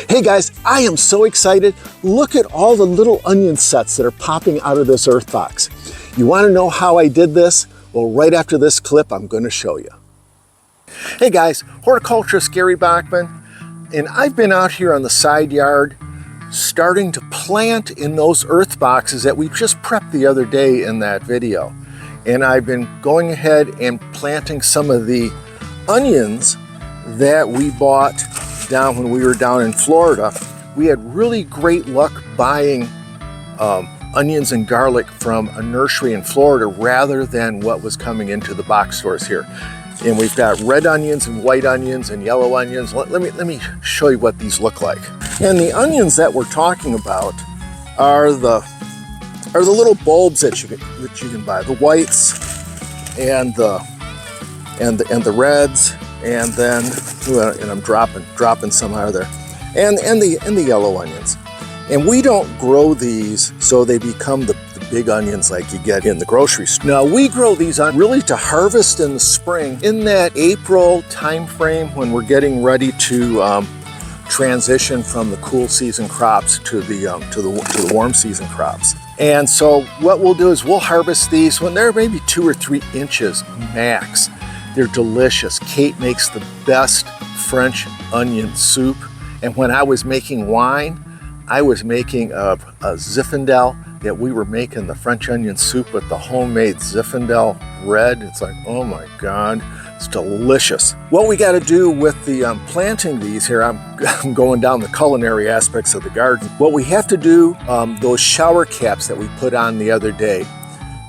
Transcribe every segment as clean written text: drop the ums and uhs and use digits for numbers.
Hey guys, I am so excited. Look at all the little onion sets that are popping out of this EarthBox. You want to know how I did this? Well, right after this clip, I'm going to show you. Hey guys, horticulturist Gary Bachman, and I've been out here on the side yard starting to plant in those EarthBoxes that we just prepped the other day in that video. And I've been going ahead and planting some of the onions that we bought down when we were down in Florida. We had really great luck buying onions and garlic from a nursery in Florida rather than what was coming into the box stores here. And we've got red onions and white onions and yellow onions. Let me show you what these look like. And the onions that we're talking about are the little bulbs that you can buy, the whites and the reds, and then and I'm dropping some out of there, and the yellow onions. And we don't grow these so they become the big onions like you get in the grocery store. Now we grow these on really to harvest in the spring, in that April time frame when we're getting ready to transition from the cool season crops to the warm season crops. And so what we'll do is we'll harvest these when they're maybe 2 or 3 inches max. They're delicious. Kate makes the best French onion soup. And when I was making wine, I was making a Zinfandel that we were making the French onion soup with the homemade Zinfandel red. It's like, oh my God, it's delicious. What we got to do with the planting these here, I'm going down the culinary aspects of the garden. What we have to do, those shower caps that we put on the other day,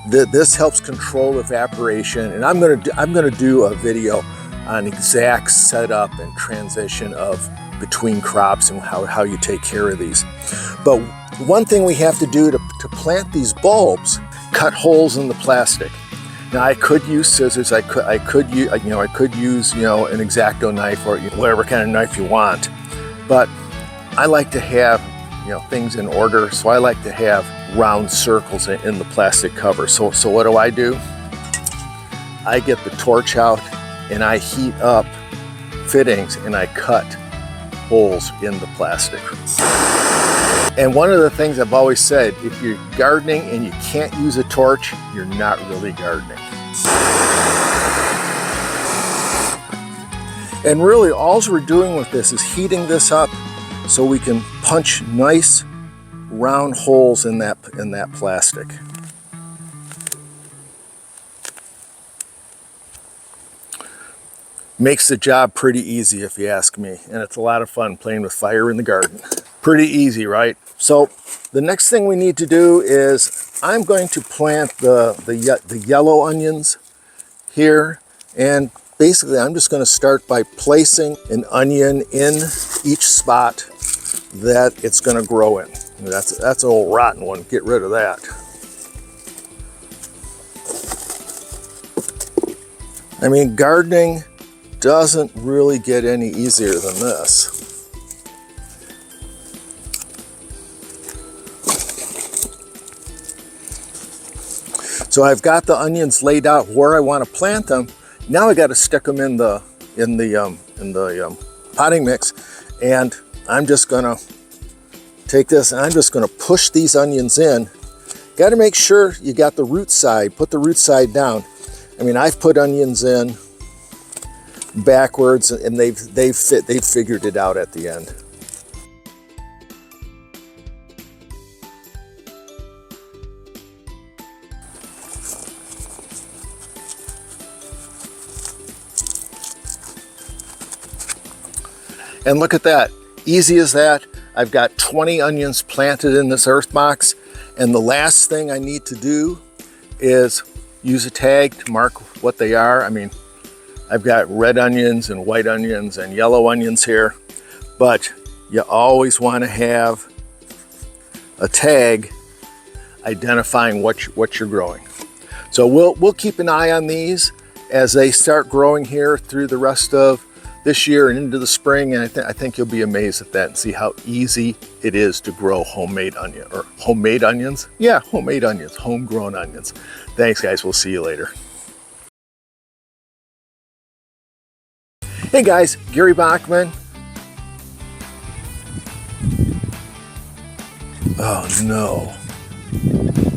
this helps control evaporation, and I'm gonna do a video on exact setup and transition of between crops and how you take care of these. But one thing we have to do to plant these bulbs, cut holes in the plastic. Now I could use scissors, I could use an X-Acto knife or whatever kind of knife you want, but I like to have things in order, so I like to have round circles in the plastic cover. So what do? I get the torch out and I heat up fittings and I cut holes in the plastic. And one of the things I've always said, if you're gardening and you can't use a torch, you're not really gardening. And really all we're doing with this is heating this up so we can punch nice round holes in that plastic. Makes the job pretty easy if you ask me, and it's a lot of fun playing with fire in the garden. Pretty easy, right? So the next thing we need to do is I'm going to plant the yellow onions here, and basically I'm just going to start by placing an onion in each spot that it's going to grow in. That's an old rotten one. Get rid of that. I mean, gardening doesn't really get any easier than this. So I've got the onions laid out where I want to plant them. Now I got to stick them in the potting mix, and I'm just gonna take this and I'm just gonna push these onions in. Got to make sure you got the root side. Put the root side down. I mean, I've put onions in backwards, and they've figured it out at the end. And look at that, easy as that. I've got 20 onions planted in this EarthBox, and the last thing I need to do is use a tag to mark what they are. I mean, I've got red onions and white onions and yellow onions here, but you always want to have a tag identifying what you're growing. So we'll keep an eye on these as they start growing here through the rest of this year and into the spring, and I think you'll be amazed at that and see how easy it is to grow homemade onions. Yeah, homemade onions, homegrown onions. Thanks guys, we'll see you later. Hey guys, Gary Bachman. Oh no.